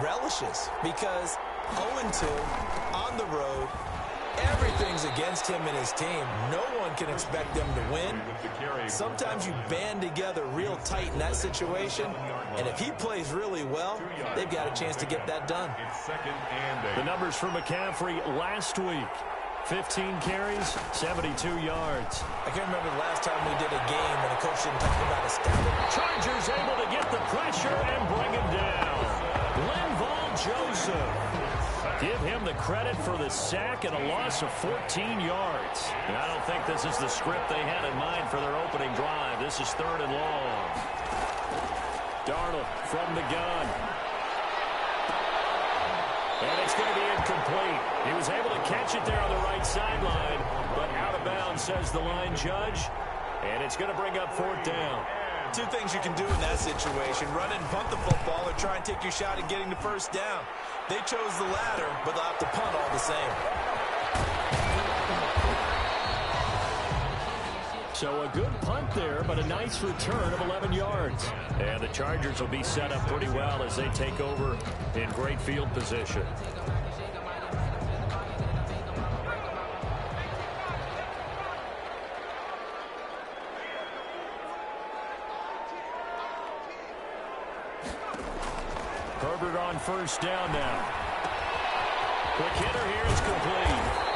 relishes because 0-2 on the road, everything's against him and his team. No one can expect them to win. Sometimes you band together real tight in that situation, and if he plays really well, they've got a chance to get that done. The numbers for McCaffrey last week. 15 carries, 72 yards. I can't remember the last time we did a game and the coach didn't talk about astounding. Chargers able to get the pressure and bring him down. Linval Joseph. Give him the credit for the sack and a loss of 14 yards. And I don't think this is the script they had in mind for their opening drive. This is 3rd and long. Darnold from the gun. And it's going to be incomplete. He was able to catch it there on the right sideline, but out of bounds, says the line judge. And it's going to bring up 4th down. Two things you can do in that situation: run and punt the football, or try and take your shot at getting the first down. They chose the latter, but they'll have to punt all the same. So a good punt there, but a nice return of 11 yards. And the Chargers will be set up pretty well as they take over in great field position. Herbert on 1st down now. Quick hitter here is complete.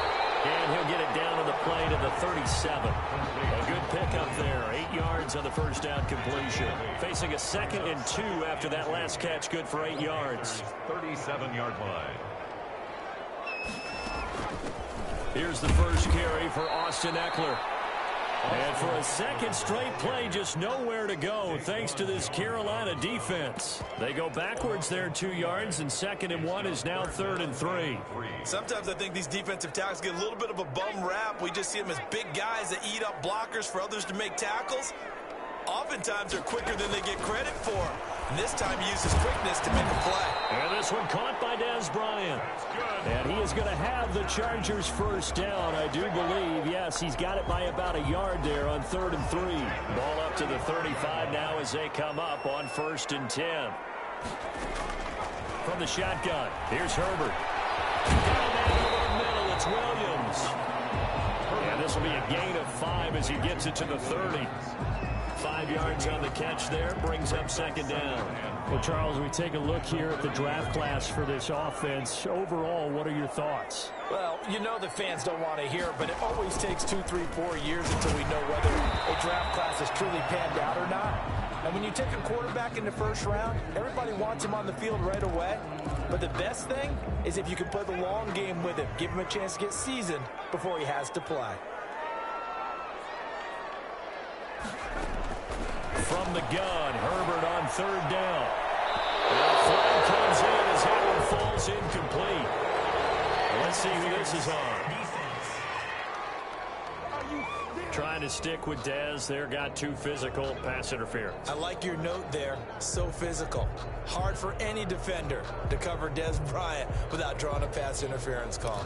And he'll get it down to the play to the 37. A good pickup there. 8 yards on the 1st down completion. Facing a 2nd and 2 after that last catch. Good for 8 yards. 37-yard line. Here's the first carry for Austin Eckler. And for a 2nd straight play, just nowhere to go thanks to this Carolina defense. They go backwards there 2 yards, and 2nd and 1 is now 3rd and 3. Sometimes I think these defensive tackles get a little bit of a bum rap. We just see them as big guys that eat up blockers for others to make tackles. Oftentimes they're quicker than they get credit for. And this time he uses quickness to make a play. And this one caught by Dez Bryant. And he is going to have the Chargers 1st down, I do believe. Yes, he's got it by about a yard there on 3rd and 3. Ball up to the 35 now as they come up on 1st and 10. From the shotgun, here's Herbert. Down there over the middle, it's Williams. And this will be a gain of 5 as he gets it to the 30. 5 yards on the catch there, brings up 2nd down. Well, Charles, we take a look here at the draft class for this offense. Overall, what are your thoughts? Well, you know the fans don't want to hear it, but it always takes 2, 3, 4 years until we know whether a draft class is truly panned out or not. And when you take a quarterback in the 1st round, everybody wants him on the field right away. But the best thing is if you can play the long game with him, give him a chance to get seasoned before he has to play. From the gun, Herbert on 3rd down. The flag comes in as that one falls incomplete. Let's see who this is on. Trying to stick with Dez there, got too physical, pass interference. I like your note there, so physical. Hard for any defender to cover Dez Bryant without drawing a pass interference call.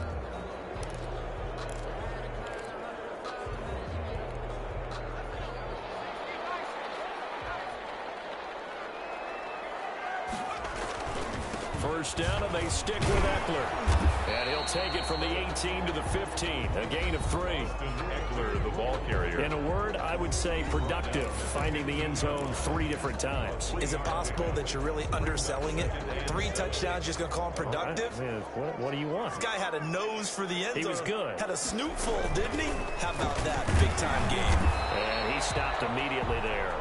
First down, and they stick with Eckler. And he'll take it from the 18 to the 15, a gain of 3. Eckler, the ball carrier. In a word, I would say productive, finding the end zone 3 different times. Is it possible that you're really underselling it? 3 touchdowns, just going to call him productive? What do you want? This guy had a nose for the end zone. He was good. Had a snootful, didn't he? How about that? Big-time game. And he stopped immediately there.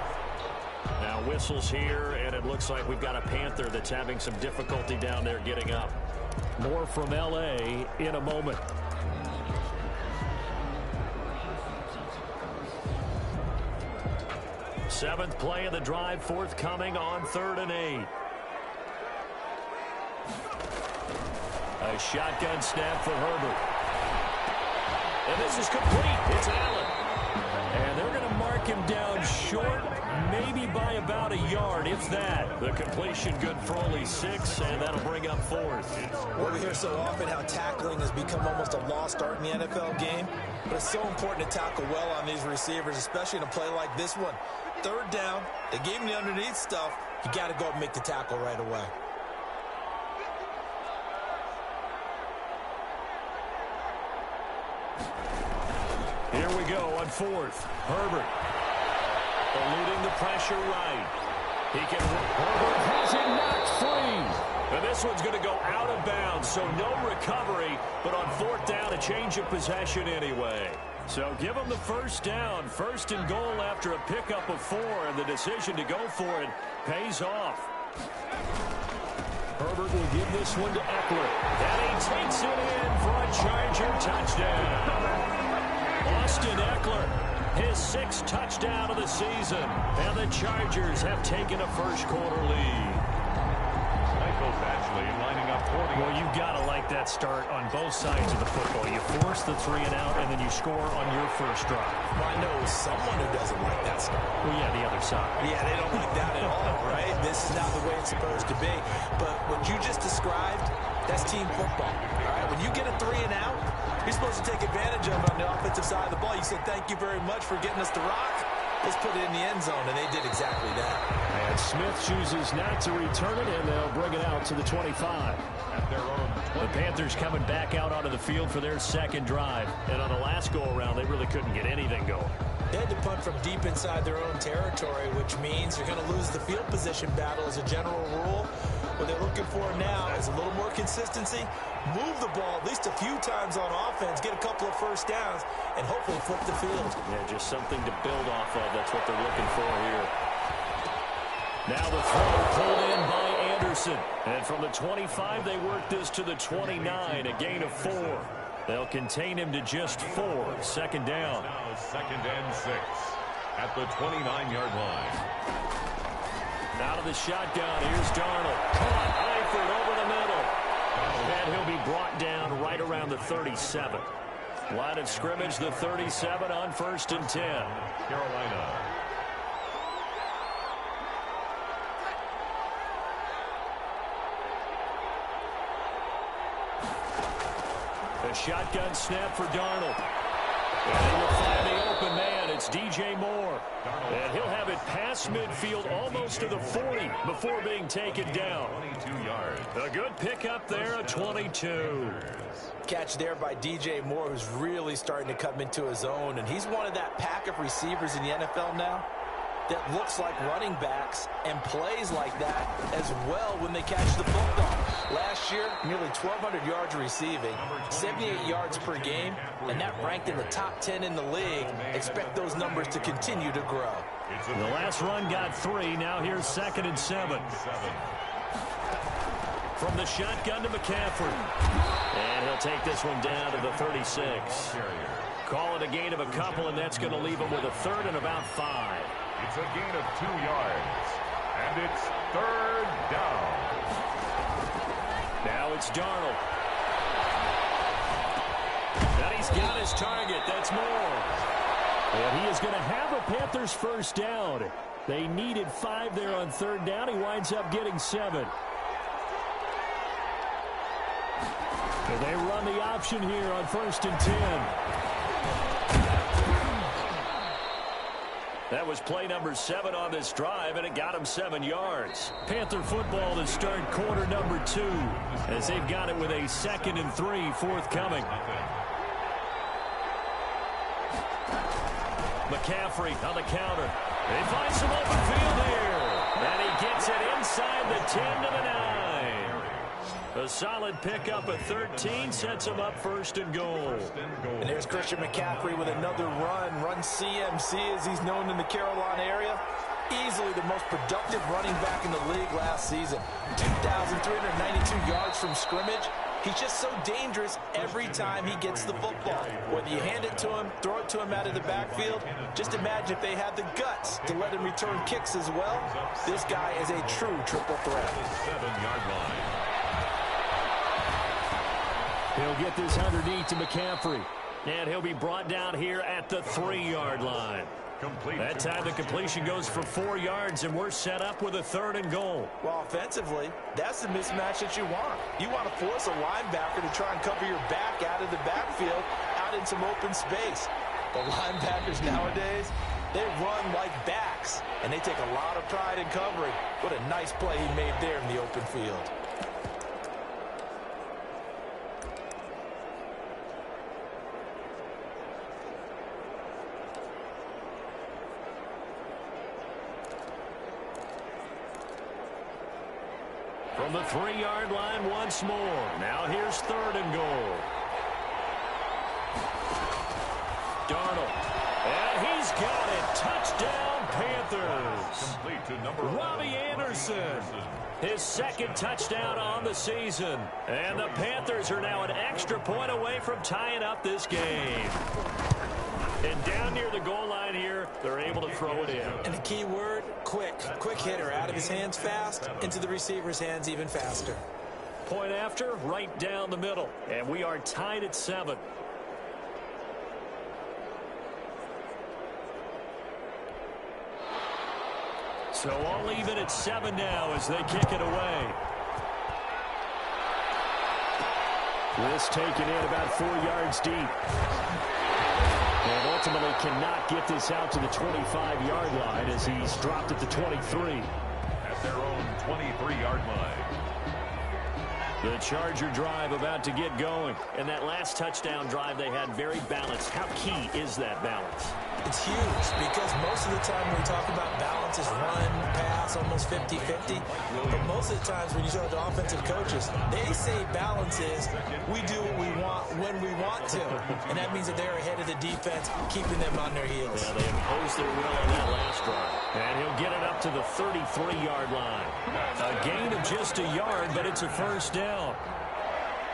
Now whistles here, and it looks like we've got a Panther that's having some difficulty down there getting up. More from L.A. in a moment. Seventh play of the drive, forthcoming on 3rd and 8. A shotgun snap for Herbert. And this is complete. It's Allen. And they're going to mark him down short, maybe by about a yard, if that. The completion good for only 6, and that'll bring up 4th. Well, we hear so often how tackling has become almost a lost art in the NFL game. But it's so important to tackle well on these receivers, especially in a play like this one. 3rd down, they gave him the underneath stuff. You got to go and make the tackle right away. Here we go on fourth. Herbert eluding the pressure right. He can. Herbert has it knocked free. And this one's going to go out of bounds, so no recovery. But on fourth down, a change of possession anyway. So give them the first down. First and goal after a pickup of 4, and the decision to go for it pays off. Herbert will give this one to Eckler. And he takes it in for a Charger touchdown. Austin Eckler, his 6th touchdown of the season. And the Chargers have taken a first-quarter lead. Actually lining up 40. Well, you've got to like that start on both sides of the football. You force the 3 and out, and then you score on your first drive. Well, I know someone who doesn't like that start. Well, yeah, the other side. Yeah, they don't like that at all, right? This is not the way it's supposed to be. But what you just described, that's team football. All right, when you get a 3 and out, you're supposed to take advantage of it on the offensive side of the ball. You said, thank you very much for getting us the rock. Let's put it in the end zone, and they did exactly that. And Smith chooses not to return it, and they'll bring it out to the 25. At their own 20. The Panthers coming back out onto the field for their second drive. And on the last go-around, they really couldn't get anything going. They had to punt from deep inside their own territory, which means you're going to lose the field position battle as a general rule. What they're looking for now is a little more consistency, move the ball at least a few times on offense, get a couple of first downs, and hopefully flip the field. Yeah, just something to build off of. That's what they're looking for here. Now the throw pulled in by Anderson. And from the 25, they work this to the 29, a gain of 4. They'll contain him to just 4. Second down. Now 2nd and 6 at the 29-yard line. Out of the shotgun, here's Darnold. Caught, Eifert over the middle. And he'll be brought down right around the 37. Line of scrimmage, the 37 on 1st and 10. Carolina. A shotgun snap for Darnold. And he'll find the open man. It's DJ Moore. And he'll have it past midfield almost to the 40 before being taken down. 22 yards. A good pickup there, a 22. Catch there by DJ Moore, who's really starting to come into his own. And he's one of that pack of receivers in the NFL now that looks like running backs and plays like that as well when they catch the football. Last year, nearly 1,200 yards receiving, 78 yards per game, and that ranked in the top 10 in the league. Expect those numbers to continue to grow. The last run got 3. Now here's 2nd and 7. From the shotgun to McCaffrey. And he'll take this one down to the 36. Call it a gain of a couple, and that's going to leave him with a 3rd and about 5. It's a gain of 2 yards. And it's 3rd down. Now it's Darnold. And he's got his target. That's Moore. And he is going to have a Panthers first down. They needed 5 there on 3rd down. He winds up getting 7. And they run the option here on 1st and 10. That was play number 7 on this drive, and it got him 7 yards. Panther football to start quarter number 2 as they've got it with a 2nd and 3 forthcoming. McCaffrey on the counter. He finds some open field here. And he gets it inside the 10 to the 9. A solid pickup at 13 sets him up 1st and goal. And there's Christian McCaffrey with another run CMC as he's known in the Carolina area. Easily the most productive running back in the league last season. 2,392 yards from scrimmage. He's just so dangerous every time he gets the football. Whether you hand it to him, throw it to him out of the backfield, just imagine if they had the guts to let him return kicks as well. This guy is a true triple threat. 7-yard line. He'll get this underneath to McCaffrey. And he'll be brought down here at the 3-yard line. That time the completion goes for 4 yards, and we're set up with a 3rd and goal. Well, offensively, that's the mismatch that you want. You want to force a linebacker to try and cover your back out of the backfield, out in some open space. The linebackers nowadays, they run like backs, and they take a lot of pride in covering. What a nice play he made there in the open field. From the 3-yard line once more. Now here's 3rd and goal. Darnold. And he's got it. Touchdown, Panthers. Complete to number Robbie Anderson. His 2nd touchdown on the season. And the Panthers are now an extra point away from tying up this game. And down near the goal line here, they're able to throw it in. And the key word, quick. Quick hitter. Out of his hands fast, into the receiver's hands even faster. Point after, right down the middle. And we are tied at 7. So all even at 7 now as they kick it away. This taken in about 4 yards deep. And ultimately cannot get this out to the 25-yard line as he's dropped at the 23. at their own 23-yard line. The Charger drive about to get going. And that last touchdown drive they had very balanced. How key is that balance? It's huge because most of the time when we talk about balance is run, pass, almost 50-50. But most of the times when you talk to offensive coaches, they say balance is we do what we want when we want to. And that means that they're ahead of the defense, keeping them on their heels. Yeah, they imposed their will on that last drive. And he'll get it up to the 33-yard line. A gain of just a yard, but it's a first down.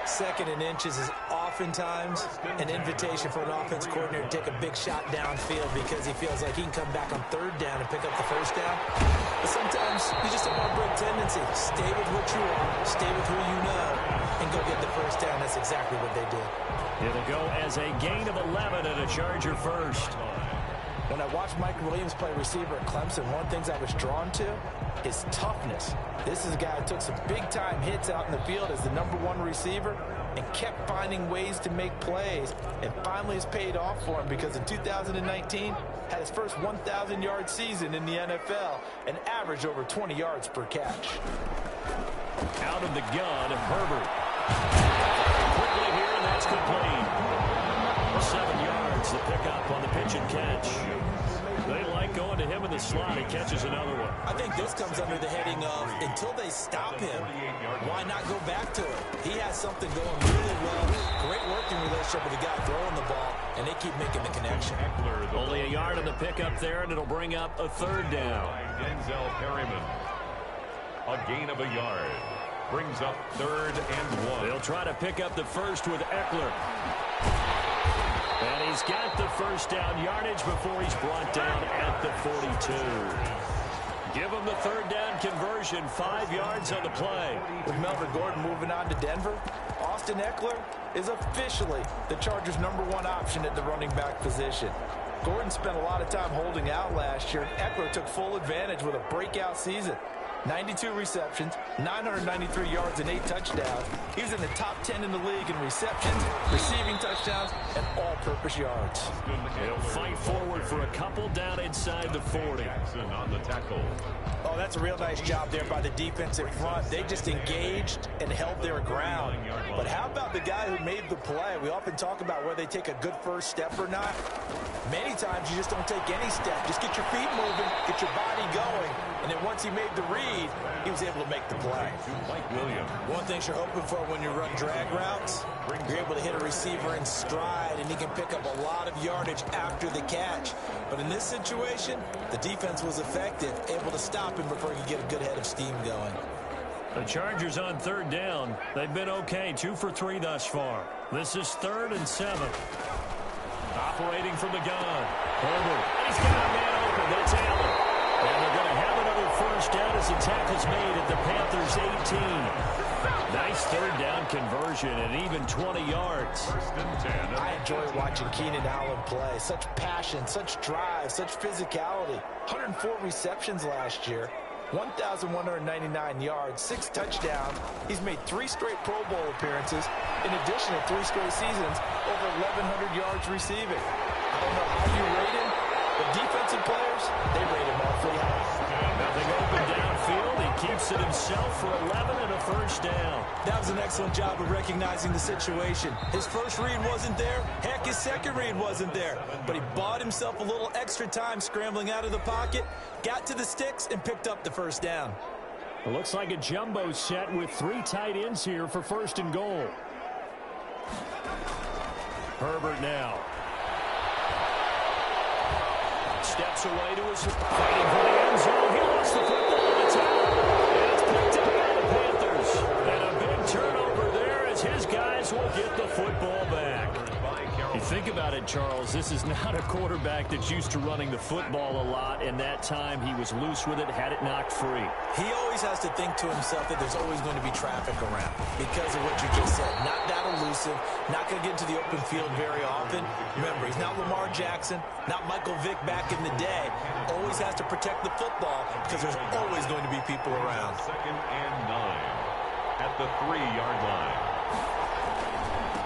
2nd and inches is oftentimes an invitation for an offense coordinator to take a big shot downfield because he feels like he can come back on 3rd down and pick up the first down. But sometimes you just don't want to break tendency. Stay with what you are, stay with who you know, and go get the first down. That's exactly what they did. It'll go as a gain of 11 and a Charger first. When I watched Mike Williams play receiver at Clemson, one of the things I was drawn to is toughness. This is a guy who took some big-time hits out in the field as the #1 receiver and kept finding ways to make plays, and finally it's paid off for him because in 2019 had his first 1,000-yard season in the NFL and averaged over 20 yards per catch. Out of the gun, Herbert. Quickly here, and that's complete. 7 yards to pick up on the pitch and catch. They like going to him in the slot. He catches another one. I think this comes under the heading of until they stop him, why not go back to it? He has something going really well. Great working relationship with the guy throwing the ball, and they keep making the connection. Only a yard on the pickup there, and it'll bring up a 3rd down. Denzel Perryman. A gain of a yard. Brings up 3rd and 1. They'll try to pick up the first with Eckler. And he's got the first down yardage before he's brought down at the 42. Give him the 3rd down conversion, 5 yards on the play. With Melvin Gordon moving on to Denver, Austin Eckler is officially the Chargers' #1 option at the running back position. Gordon spent a lot of time holding out last year, and Eckler took full advantage with a breakout season. 92 receptions, 993 yards, and 8 touchdowns. He's in the top 10 in the league in receptions, receiving touchdowns, and all-purpose yards. He'll fight forward for a couple down inside the 40. Jackson on the tackle. Oh, that's a real nice job there by the defensive front. They just engaged and held their ground. But how about the guy who made the play? We often talk about whether they take a good first step or not. Many times you just don't take any step. Just get your feet moving, get your body going. And then once he made the read, he was able to make the play. Mike Williams. One thing you're hoping for when you run drag routes, you're able to hit a receiver in stride, and he can pick up a lot of yardage after the catch. But in this situation, the defense was effective, able to stop him before he could get a good head of steam going. The Chargers on 3rd down. They've been okay, 2 for 3 thus far. This is 3rd and 7. Operating from the gun. Herbert. He's got a man open. That's Allen. And they're going to have another first down as the tackle's made at the Panthers' 18. Nice 3rd down conversion and even 20 yards. I enjoy watching Keenan Allen play. Such passion, such drive, such physicality. 104 receptions last year. 1,199 yards, 6 touchdowns. He's made 3 straight Pro Bowl appearances, in addition to 3 straight seasons, over 1,100 yards receiving. I don't know how you rate him, but defensive players, they rate him awfully high. Nothing open downfield. He keeps it himself for 11 and a first down. That was an excellent job of recognizing the situation. His first read wasn't there. Heck, his second read wasn't there. But he bought himself a little extra time scrambling out of the pocket, got to the sticks, and picked up the first down. It looks like a jumbo set with 3 tight ends here for 1st and goal. Herbert now. Steps away to his fighting for the end zone. He lost the football in the tackle. And it's picked up by the Panthers. And a big turnover there as his guys will get the football back. You think about it, Charles, this is not a quarterback that's used to running the football a lot, and that time he was loose with it, had it knocked free. He always has to think to himself that there's always going to be traffic around because of what you just said. Not that elusive, not going to get into the open field very often. Remember, he's not Lamar Jackson, not Michael Vick back in the day. Always has to protect the football because there's always going to be people around. 2nd and 9 at the 3-yard line.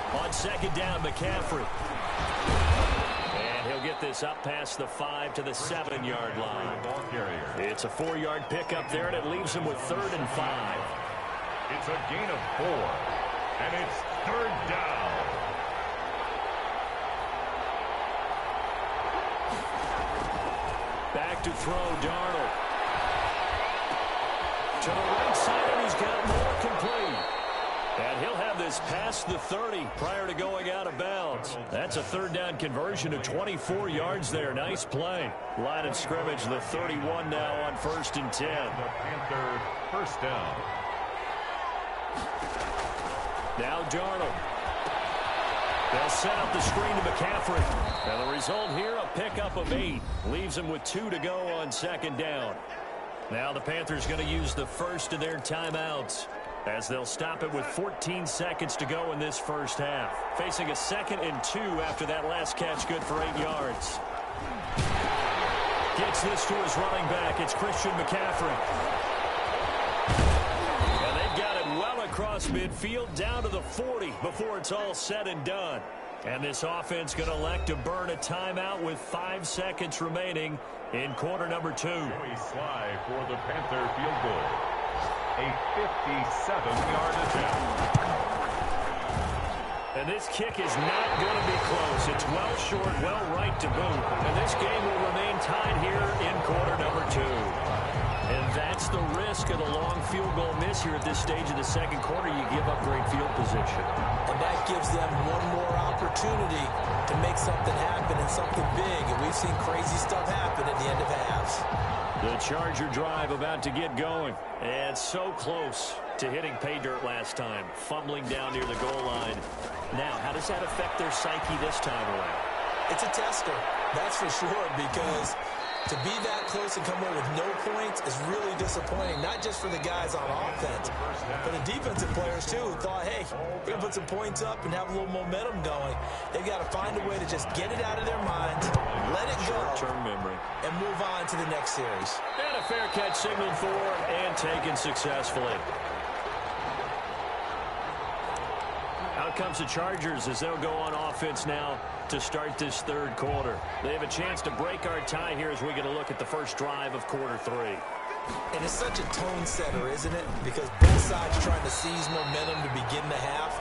On 2nd down, McCaffrey. And he'll get this up past the 5 to the 7-yard line. It's a 4-yard pickup there, and it leaves him with 3rd and 5. It's a gain of 4, and it's 3rd down. Back to throw, Darnold. To the right side, and he's got more complete. And he'll have this past the 30 prior to going out of bounds. That's a 3rd down conversion of 24 yards there. Nice play. Line of scrimmage, the 31 now on 1st and 10. The Panther 1st down. Now Darnold. They'll set up the screen to McCaffrey. And the result here, a pickup of 8. Leaves him with 2 to go on 2nd down. Now the Panthers going to use the first of their timeouts, as they'll stop it with 14 seconds to go in this first half. Facing a 2nd and 2 after that last catch, good for 8 yards. Gets this to his running back. It's Christian McCaffrey. And they've got it well across midfield down to the 40 before it's all said and done. And this offense going to elect to burn a timeout with 5 seconds remaining in quarter number 2. Joey Sly for the Panther field goal. A 57-yard attempt. And this kick is not going to be close. It's well short, well right to boot. And this game will remain tied here in quarter number 2. And that's the risk of the long field goal miss here at this stage of the 2nd quarter. You give up great field position. And that gives them one more opportunity to make something happen and something big. And we've seen crazy stuff happen at the end of halves. The Charger drive about to get going. And so close to hitting pay dirt last time. Fumbling down near the goal line. Now, how does that affect their psyche this time around? It's a tester, that's for sure, because to be that close and come away with no points is really disappointing, not just for the guys on offense, but the defensive players, too, who thought, hey, we're going to put some points up and have a little momentum going. They've got to find a way to just get it out of their minds, let it go, short-term memory, and move on to the next series. And a fair catch signaled for and taken successfully. Out comes the Chargers as they'll go on offense now to start this 3rd quarter. They have a chance to break our tie here as we get a look at the first drive of quarter 3. And it's such a tone setter, isn't it? Because both sides trying to seize momentum to begin the half.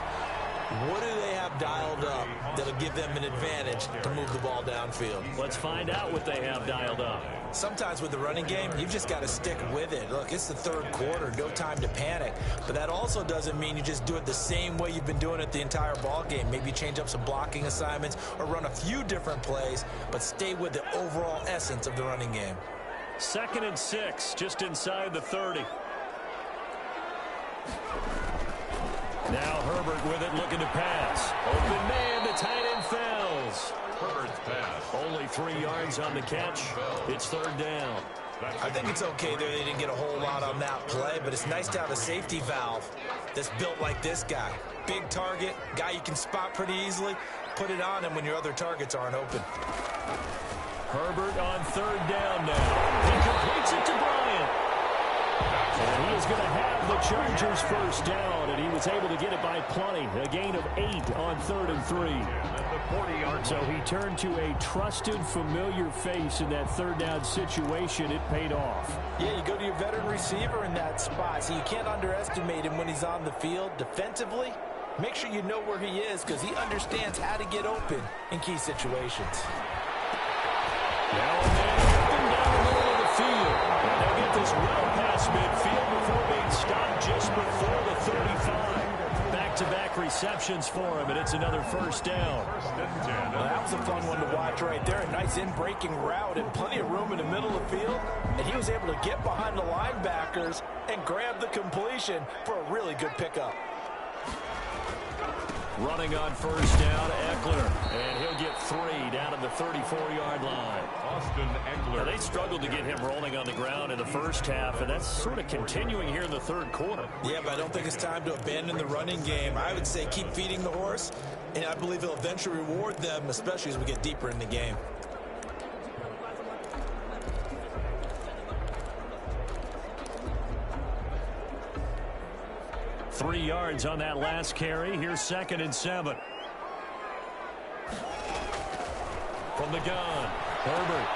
What do they have dialed up that'll give them an advantage to move the ball downfield? Let's find out what they have dialed up. Sometimes with the running game, you've just got to stick with it. Look, it's the 3rd quarter, no time to panic. But that also doesn't mean you just do it the same way you've been doing it the entire ball game. Maybe change up some blocking assignments or run a few different plays, but stay with the overall essence of the running game. 2nd and 6, just inside the 30. Now Herbert with it, looking to pass. Open man, the tight end fails. Herbert's pass. Only 3 yards on the catch. It's 3rd down. I think it's okay there. They didn't get a whole lot on that play, but it's nice to have a safety valve that's built like this guy. Big target, guy you can spot pretty easily. Put it on him when your other targets aren't open. Herbert on 3rd down now. He completes it to Bryant. And he is going to have the Chargers first down, and he was able to get it by plenty. A gain of 8 on 3rd and 3. So he turned to a trusted, familiar face in that 3rd down situation. It paid off. Yeah, you go to your veteran receiver in that spot, so you can't underestimate him when he's on the field defensively. Make sure you know where he is because he understands how to get open in key situations. Now a man up and down the middle of the field. And they'll get this well past midfield before being stopped just before the 35. Back-to-back receptions for him, and it's another first down. Well, that was a fun one to watch right there. A nice in-breaking route and plenty of room in the middle of the field. And he was able to get behind the linebackers and grab the completion for a really good pickup. Running on first down, Eckler. And he'll get 3 down at the 34-yard line. Austin Eckler. Now, they struggled to get him rolling on the ground in the first half, and that's sort of continuing here in the third quarter. Yeah, but I don't think it's time to abandon the running game. I would say keep feeding the horse, and I believe he'll eventually reward them, especially as we get deeper in the game. Three yards on that last carry. Here's 2nd and 7. From the gun, Herbert.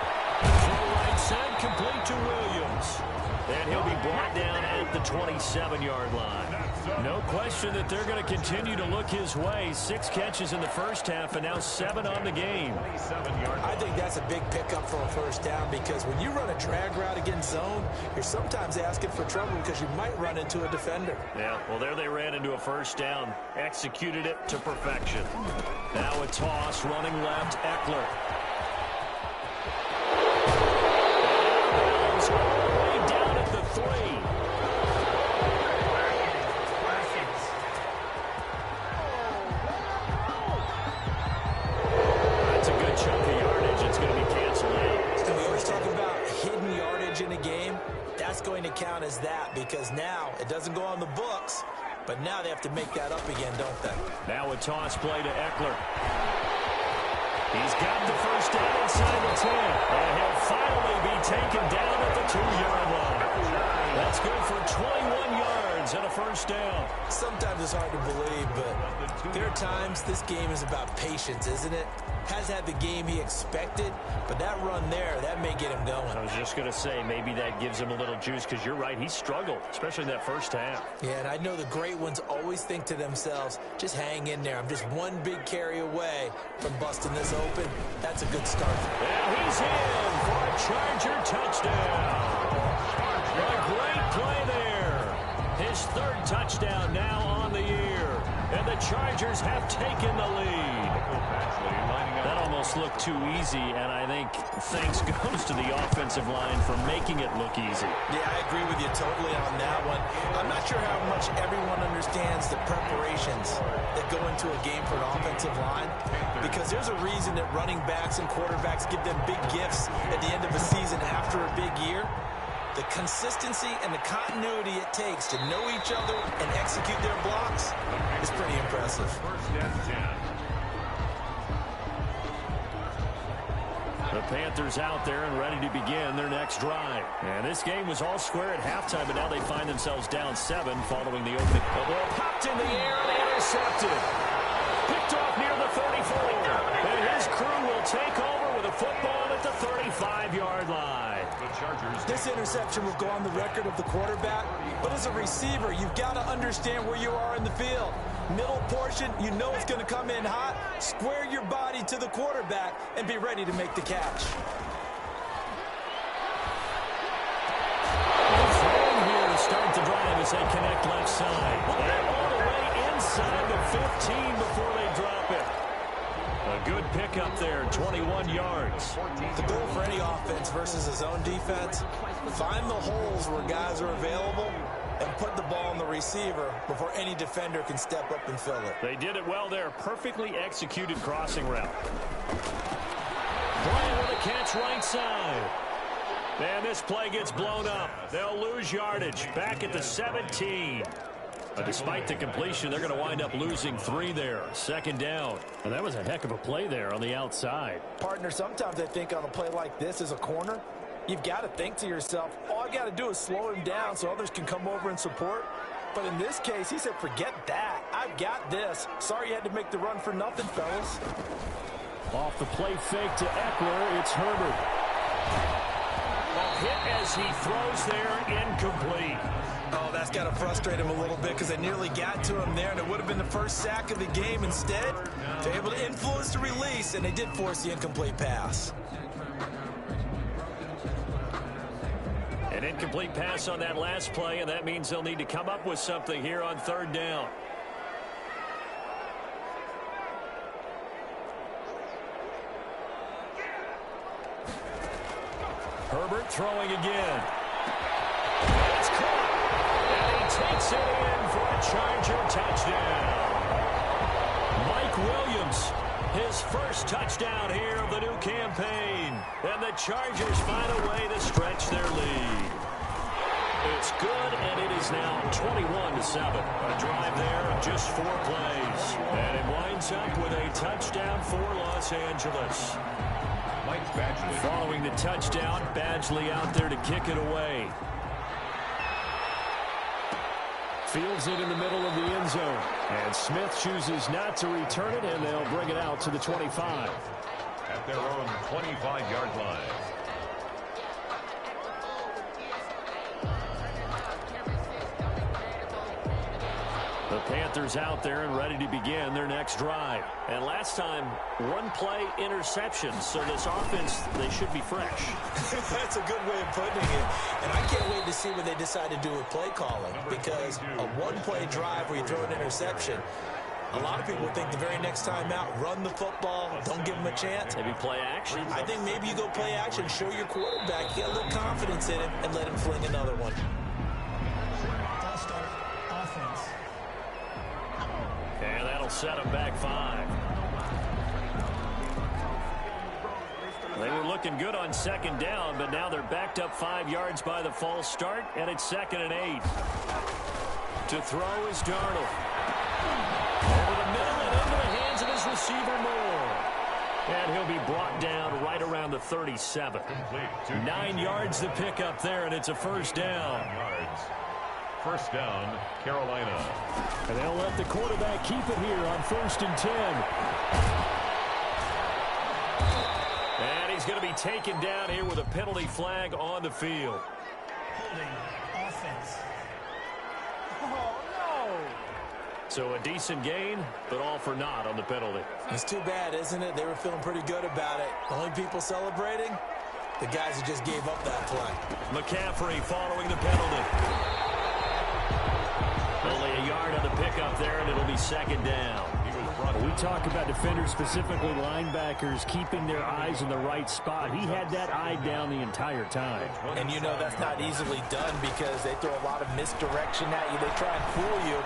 Throw right side, complete to Williams. And he'll be brought down at the 27-yard line. No question that they're going to continue to look his way. 6 catches in the first half and now 7 on the game. I think that's a big pickup for a first down because when you run a drag route against zone, you're sometimes asking for trouble because you might run into a defender. Yeah, well, there they ran into a first down. Executed it to perfection. Now a toss, running left, Eckler. Way down at the 3. That's a good chunk of yardage. It's going to be canceled out. And we always talk about hidden yardage in a game. That's going to count as that because now it doesn't go on the books, but now they have to make that up again, don't they? Now a toss play to Eckler. He's got the first down inside the 10. And he'll finally be taken down at the 2-yard line. That's good for 21 yards and a first down. Sometimes it's hard to believe, but there are times this game is about patience, isn't it? Has had the game he expected, but that run there, that may get him going. I was just going to say, maybe that gives him a little juice because you're right, he struggled, especially in that first half. Yeah, and I know the great ones always think to themselves, just hang in there. I'm just one big carry away from busting this open. That's a good start. And he's in for a Charger touchdown. A great play there. His 3rd touchdown now on the year. And the Chargers have taken the lead. That almost looked too easy, and I think thanks goes to the offensive line for making it look easy. Yeah, I agree with you totally on that one. I'm not sure how much everyone understands the preparations that go into a game for an offensive line, because there's a reason that running backs and quarterbacks give them big gifts at the end of a season after a big year. The consistency and the continuity it takes to know each other and execute their blocks is pretty impressive. The Panthers out there and ready to begin their next drive. And this game was all square at halftime, but now they find themselves down 7 following the opening. The ball popped in the air and intercepted. Picked off near the 34. And his crew will take over with a football at the 35-yard line. This interception will go on the record of the quarterback, but as a receiver, you've got to understand where you are in the field. Middle portion, you know it's going to come in hot. Square your body to the quarterback and be ready to make the catch. Here to start the drive as they connect left side. And all the way inside the 15 before they drop it. A good pickup there, 21 yards. The goal for any offense versus his own defense, find the holes where guys are available and put the ball on the receiver before any defender can step up and fill it. They did it well there. Perfectly executed crossing route. Bryant with a catch right side. And this play gets blown up. They'll lose yardage. Back at the 17. Despite the completion, they're going to wind up losing 3 there. 2nd down. And that was a heck of a play there on the outside. Partner, sometimes I think on a play like this as a corner, you've got to think to yourself, all I got to do is slow him down so others can come over and support. But in this case, he said, forget that. I've got this. Sorry you had to make the run for nothing, fellas. Off the play fake to Eckler, it's Herbert. A hit as he throws there, incomplete. Oh, that's got to frustrate him a little bit because they nearly got to him there, and it would have been the first sack of the game. Instead, they're able to influence the release, and they did force the incomplete pass. And An incomplete pass on that last play, and that means they'll need to come up with something here on third down. Herbert throwing again. It's caught. And he takes it in for a Charger touchdown. Mike Williams, his first touchdown here of the new campaign. And the Chargers find a way to stretch their lead. It's good, and it is now 21-7. A drive there of just 4 plays. And it winds up with a touchdown for Los Angeles. Following the touchdown, Badgley out there to kick it away. Fields it in the middle of the end zone. And Smith chooses not to return it, and they'll bring it out to the 25. At their own 25-yard line. The Panthers out there and ready to begin their next drive. And last time, 1-play interception. So this offense, they should be fresh. That's a good way of putting it. And I can't wait to see what they decide to do with play calling. Because a 1-play drive where you throw an interception, a lot of people think the very next time out, run the football, don't give them a chance. Maybe play action. I think maybe you go play action, show your quarterback, get a little confidence in him, and let him fling another one. And that'll set them back 5. They were looking good on second down, but now they're backed up 5 yards by the false start, and it's 2nd and 8. To throw is Darnold. Over the middle and into the hands of his receiver Moore. And he'll be brought down right around the 37. 9 yards to pick up there, and it's a first down. First down, Carolina. And they'll let the quarterback keep it here on 1st and 10. And he's going to be taken down here with a penalty flag on the field. Holding offense. Oh, no. So a decent gain, but all for naught on the penalty. It's too bad, isn't it? They were feeling pretty good about it. The only people celebrating, the guys who just gave up that play. McCaffrey following the penalty. Only a yard on the pickup there, and it'll be 2nd down. We talk about defenders, specifically linebackers, keeping their eyes in the right spot. He had that eye down the entire time. And you know that's not easily done because they throw a lot of misdirection at you. They try and fool you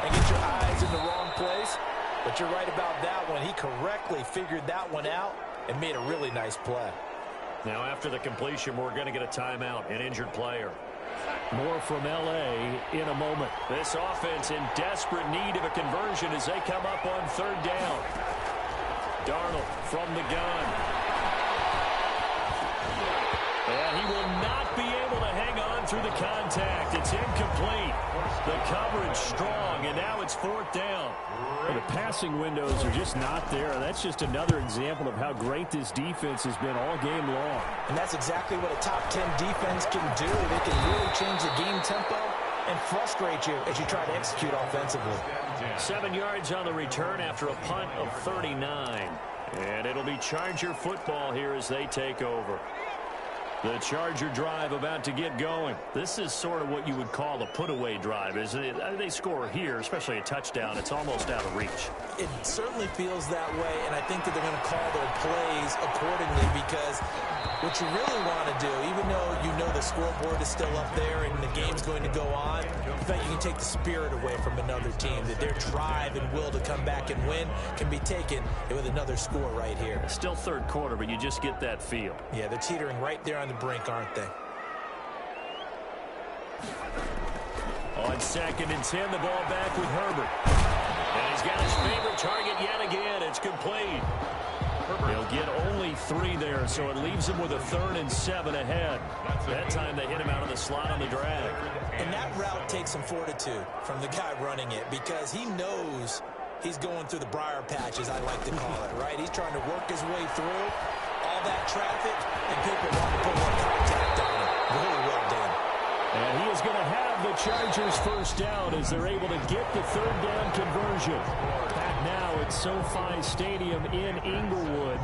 and get your eyes in the wrong place. But you're right about that one. He correctly figured that one out and made a really nice play. Now after the completion, we're going to get a timeout, an injured player. More from L.A. in a moment. This offense in desperate need of a conversion as they come up on 3rd down. Darnold from the gun. And he will not be able to hang on through the contact. It's incomplete. The coverage strong, and now it's 4th down. The passing windows are just not there. That's just another example of how great this defense has been all game long. And that's exactly what a top 10 defense can do. They can really change the game tempo and frustrate you as you try to execute offensively. 7 yards on the return after a punt of 39. And it'll be Charger football here as they take over. The Charger drive about to get going. This is sort of what you would call a put-away drive, isn't it? They score here, especially a touchdown. It's almost out of reach. It certainly feels that way, and I think that they're going to call their plays accordingly because what you really want to do, even though you know the scoreboard is still up there and the game's going to go on, in fact, you can take the spirit away from another team, that their drive and will to come back and win can be taken with another score right here. Still 3rd quarter, but you just get that feel. Yeah, they're teetering right there on the brink, aren't they? On 2nd and 10, the ball back with Herbert. And he's got his favorite target yet again. It's complete. He'll get only 3 there, so it leaves him with a 3rd and 7 ahead. That time they hit him out of the slot on the drag. And that route takes some fortitude from the guy running it because he knows he's going through the briar patch, as I like to call it, right? He's trying to work his way through all that traffic, and people want to put more contact on him. Really well done. And he is going to have the Chargers first down as they're able to get the 3rd down conversion. Back now at SoFi Stadium in Inglewood.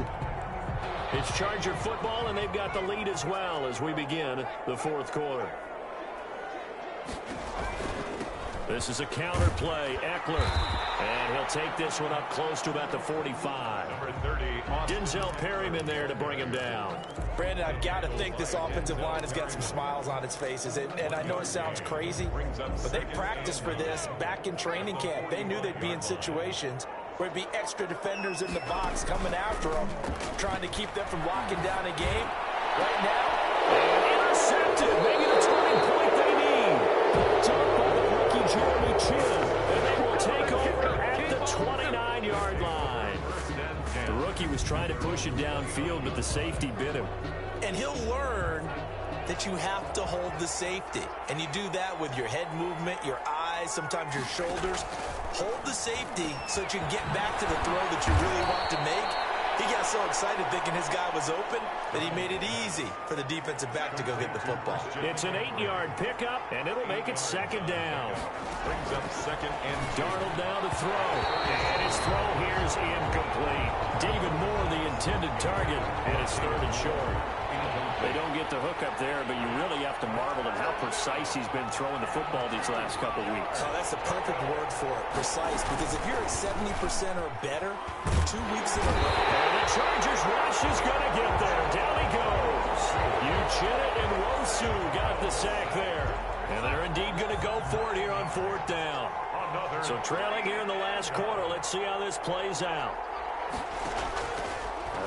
It's Charger football, and they've got the lead as well as we begin the fourth quarter. This is a counter play. Eckler. And he'll take this one up close to about the 45. Number 30, Denzel Perryman there to bring him down. Brandon, I've got to think this offensive line has got some smiles on its faces. And I know it sounds crazy, but they practiced for this back in training camp. They knew they'd be in situations where it'd be extra defenders in the box coming after them, trying to keep them from locking down a game. Right now, and intercepted. Maybe the turning point they need. Picked up by the rookie Jeremy Chin. And they will take over at the 29-yard line. The rookie was trying to push it downfield, but the safety bit him. and he'll learn that you have to hold the safety. And you do that with your head movement, your eyes, sometimes your shoulders. Hold the safety so that you can get back to the throw that you really want to make. He got so excited thinking his guy was open that he made it easy for the defensive back to go get the football. It's an 8-yard pickup, and it'll make it second down. Brings up second and Darnold down to throw. And his throw here is incomplete. David Moore, the intended target, and it's third and short. They don't get the hook up there, but you really have to marvel at how precise he's been throwing the football these last couple weeks. Oh, that's the perfect word for it, precise, because if you're at 70% or better 2 weeks in a row. And the Chargers rush is going to get there. Down he goes. Uchenna and Wosu got the sack there. And they're indeed going to go for it here on fourth down. So trailing here in the last quarter. Let's see how this plays out.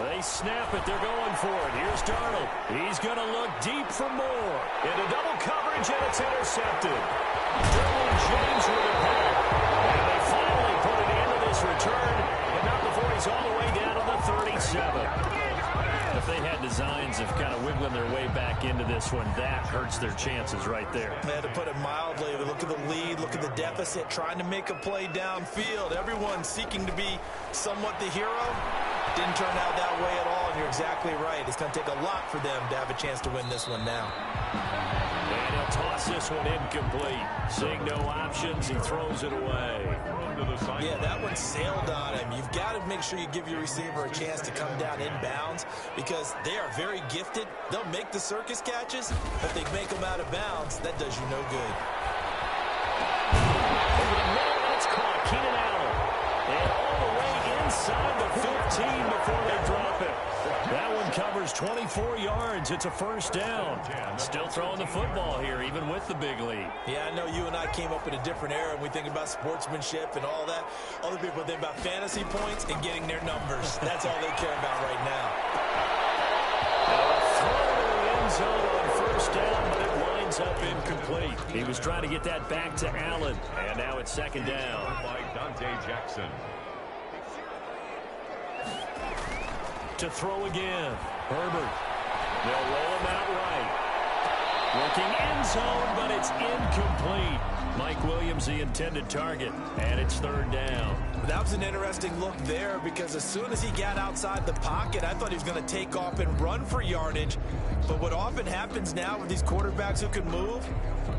They snap it. They're going for it. Here's Darnold. He's going to look deep for Moore. Into double coverage, and it's intercepted. Derwin James with a pick. And they finally put it into this return, but not before he's all the way down to the 37. If they had designs of kind of wiggling their way back into this one, that hurts their chances right there. Man, to put it mildly, look at the lead, look at the deficit, trying to make a play downfield. Everyone seeking to be somewhat the hero. Didn't turn out that way at all, and you're exactly right. It's going to take a lot for them to have a chance to win this one now. And he'll toss this one incomplete. Seeing no options, he throws it away. Yeah, that one sailed on him. You've got to make sure you give your receiver a chance to come down inbounds because they are very gifted. They'll make the circus catches, but they make them out of bounds. That does you no good. Over the middle, and it's caught. Keenan Allen. And all the way inside the 15 before they drop it. That one covers 24 yards. It's a first down. Still throwing the football here, even with the big lead. Yeah, I know you and I came up in a different era, and we think about sportsmanship and all that. Other people think about fantasy points and getting their numbers. That's all they care about right now. Throw to the end zone on first down, but it winds up incomplete. He was trying to get that back to Allen, and now it's second down. by Dante Jackson. To throw again. Herbert. They'll roll him out right. Looking end zone, but it's incomplete. Mike Williams, the intended target, and it's third down. That was an interesting look there because as soon as he got outside the pocket, I thought he was going to take off and run for yardage. But what often happens now with these quarterbacks who can move,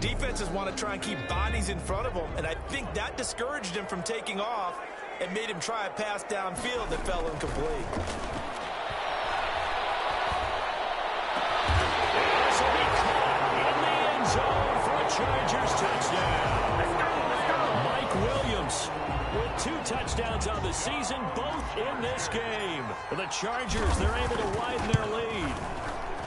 defenses want to try and keep bodies in front of them, and I think that discouraged him from taking off and made him try a pass downfield that fell incomplete. Zone for a Chargers touchdown. Mike Williams with 2 touchdowns on the season, both in this game. The Chargers, they're able to widen their lead.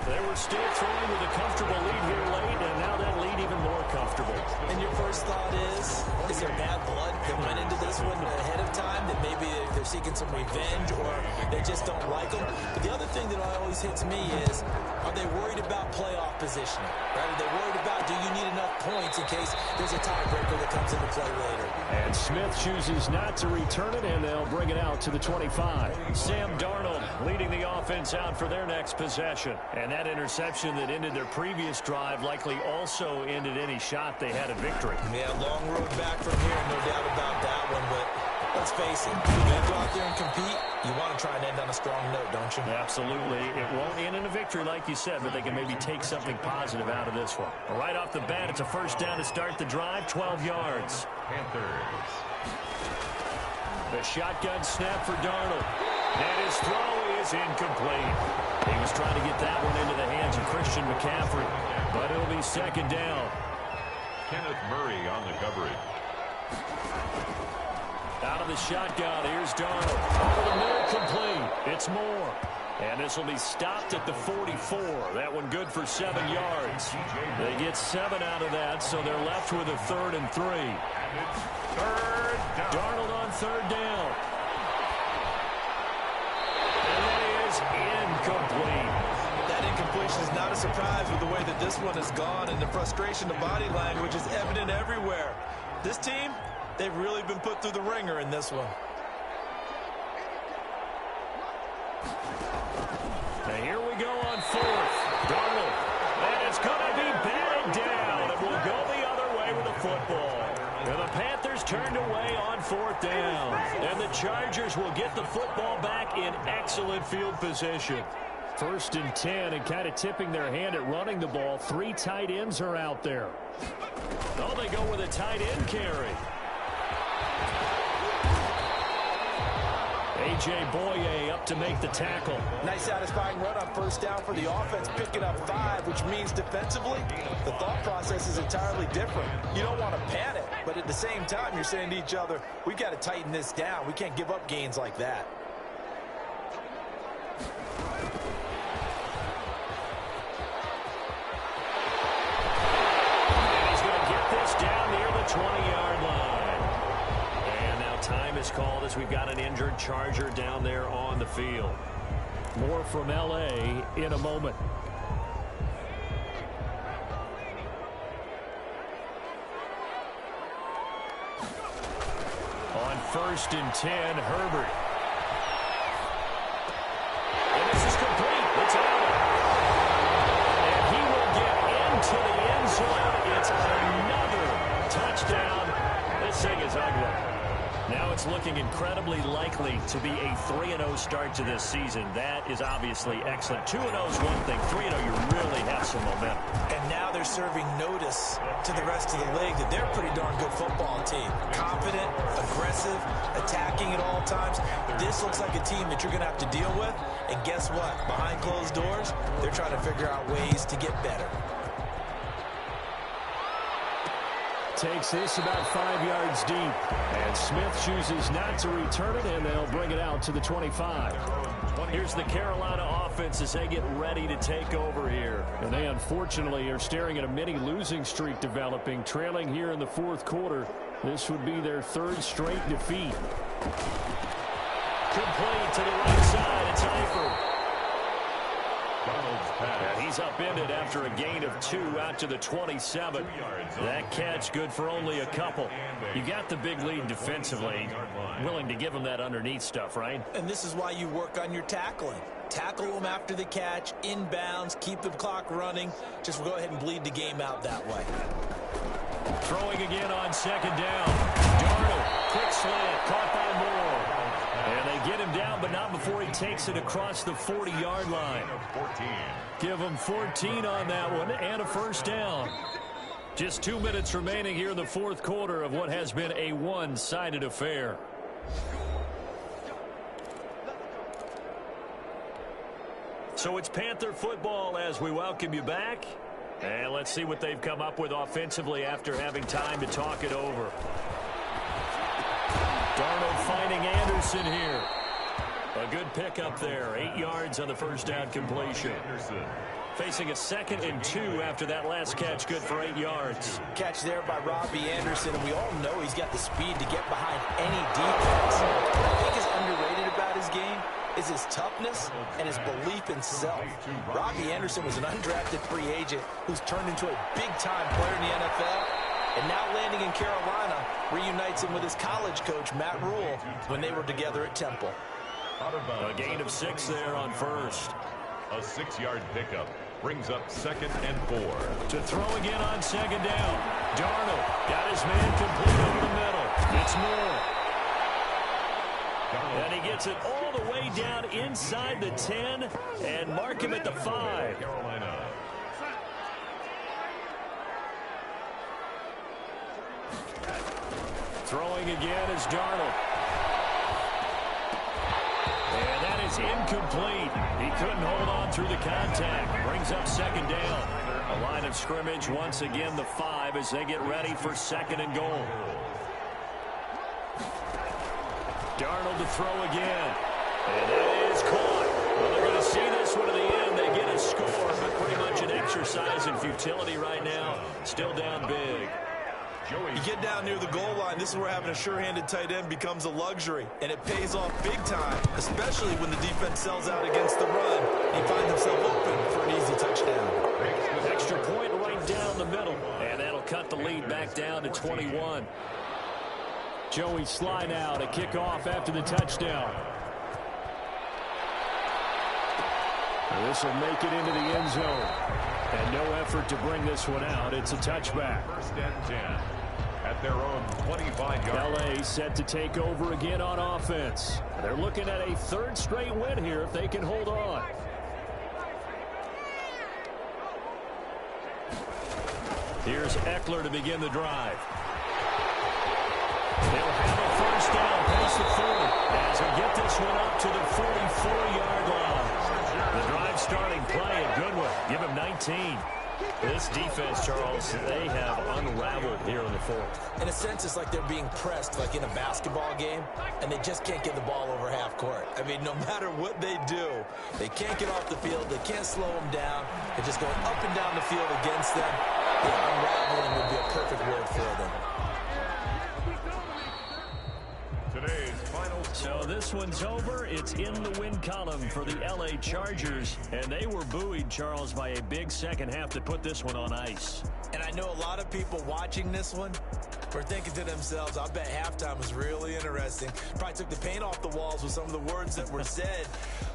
They were still throwing with a comfortable lead here late, and now that lead even more comfortable. And your first thought is there bad blood that went into this one ahead of time, that maybe they're seeking some revenge or they just don't like them? But the other thing that always hits me is, are they worried about playoff positioning? Right? Are they worried about, do you need enough points in case there's a tiebreaker that comes into play later? And Smith chooses not to return it, and they'll bring it out to the 25. Sam Darnold leading the offense out for their next possession. And that interception that ended their previous drive likely also ended any shot they had at victory. Yeah, long road back from here, no doubt about that one, but let's face it, if you're going to go out there and compete, you want to try and end on a strong note, don't you? Absolutely. It won't end in a victory like you said, but they can maybe take something positive out of this one. Right off the bat, it's a first down to start the drive, 12 yards. Panthers. The shotgun snap for Darnold. And his throw is incomplete. He was trying to get that one into the hands of Christian McCaffrey, but it'll be second down. Kenneth Murray on the coverage. Out of the shotgun, here's Darnold. Over the middle, complete. It's Moore. And this will be stopped at the 44. That one good for 7 yards. They get 7 out of that, so they're left with a 3rd and 3. And it's third down. Darnold on 3rd down. And that is incomplete. That incompletion is not a surprise with the way that this one has gone, and the frustration, the body language is evident everywhere. This team, they've really been put through the ringer in this one. And here we go on 4th. Darnold. And it's going to be batted down. It will go the other way with the football. And the Panthers turned away on 4th down. And the Chargers will get the football back in excellent field position. 1st and 10, and kind of tipping their hand at running the ball. 3 tight ends are out there. Oh, they go with a tight end carry. A.J. Boye up to make the tackle. Nice satisfying run on 1st down for the offense, picking up 5, which means defensively, the thought process is entirely different. You don't want to panic, but at the same time, you're saying to each other, we've got to tighten this down. We can't give up gains like that. And he's going to get this down near the 20-yard line. Time is called as we've got an injured Charger down there on the field. More from L.A. in a moment. On 1st and 10, Herbert. And this is complete. It's out. And he will get into the end zone. It's another touchdown. This thing is ugly. Now it's looking incredibly likely to be a 3-0 start to this season. That is obviously excellent. 2-0 is one thing. 3-0, you really have some momentum. And now they're serving notice to the rest of the league that they're a pretty darn good football team. Confident, aggressive, attacking at all times. This looks like a team that you're going to have to deal with. And guess what? Behind closed doors, they're trying to figure out ways to get better. Takes this about 5 yards deep. And Smith chooses not to return it, and they'll bring it out to the 25. Here's the Carolina offense as they get ready to take over here. And they unfortunately are staring at a mini losing streak developing, trailing here in the 4th quarter. This would be their 3rd straight defeat. Complete to the right side. It's Eifert. And he's upended after a gain of 2 out to the 27. That catch good for only a couple. You got the big lead defensively. Willing to give him that underneath stuff, right? And this is why you work on your tackling. Tackle them after the catch, inbounds, keep the clock running. Just go ahead and bleed the game out that way. Throwing again on 2nd down. Darnold, quick slant, caught by Moore. And they get him down, but not before he takes it across the 40-yard line. Give him 14 on that one and a 1st down. Just 2 minutes remaining here in the 4th quarter of what has been a one-sided affair. So it's Panther football as we welcome you back. And let's see what they've come up with offensively after having time to talk it over. Darnold finding Anderson here. A good pickup there. 8 yards on the 1st down completion. Facing a 2nd and 2 after that last catch, good for 8 yards. Catch there by Robbie Anderson, and we all know he's got the speed to get behind any defense. What I think is underrated about his game is his toughness and his belief in self. Robbie Anderson was an undrafted free agent who's turned into a big-time player in the NFL, and now landing in Carolina reunites him with his college coach, Matt Rule, when they were together at Temple. A gain of 6 there on 1st. A 6-yard pickup brings up 2nd and 4. To throw again on 2nd down. Darnold got his man complete over the middle. It's Moore. And he gets it all the way down inside the 10 and mark him at the 5. Carolina. Throwing again is Darnold. And that is incomplete. He couldn't hold on through the contact. Brings up second down. A line of scrimmage once again, the 5 as they get ready for second and goal. Darnold to throw again. And that is caught. Well, they're going to see this one to the end. They get a score, but pretty much an exercise in futility right now. Still down big. You get down near the goal line, this is where having a sure-handed tight end becomes a luxury, and it pays off big time, especially when the defense sells out against the run. He finds himself open for an easy touchdown. Extra point right down the middle, and that'll cut the lead back down to 21. Joey slide out, a kickoff after the touchdown. And this will make it into the end zone. And no effort to bring this one out. It's a touchback. First and 10 at their own 25-yard. LA set to take over again on offense. They're looking at a third straight win here if they can hold on. Here's Eckler to begin the drive. They'll have a first down past the 40 as we get this one up to the 44-yard line. The drive starting play, a good one. Give him 19. This defense, Charles, they have unraveled here in the fourth. In a sense, it's like they're being pressed like in a basketball game, and they just can't get the ball over half court. I mean, no matter what they do, they can't get off the field. They can't slow them down. They're just going up and down the field against them. Yeah, unraveling would be a perfect word for them. So this one's over. It's in the win column for the LA Chargers. And they were buoyed, Charles, by a big second half to put this one on ice. And I know a lot of people watching this one were thinking to themselves, I bet halftime was really interesting. Probably took the paint off the walls with some of the words that were said.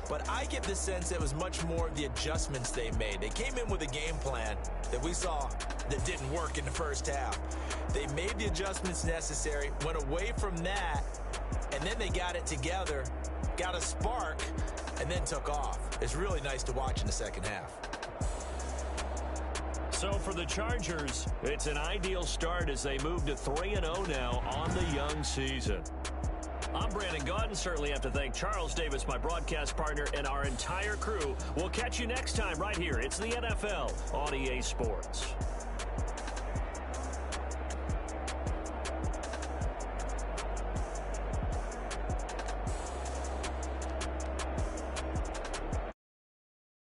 But I get the sense it was much more of the adjustments they made. They came in with a game plan that we saw that didn't work in the first half. They made the adjustments necessary, went away from that, and then they got it together, got a spark, and then took off. It's really nice to watch in the second half. So for the Chargers, it's an ideal start as they move to 3-0 now on the young season. I'm Brandon Gaudin. Certainly have to thank Charles Davis, my broadcast partner, and our entire crew. We'll catch you next time right here. It's the NFL on EA Sports.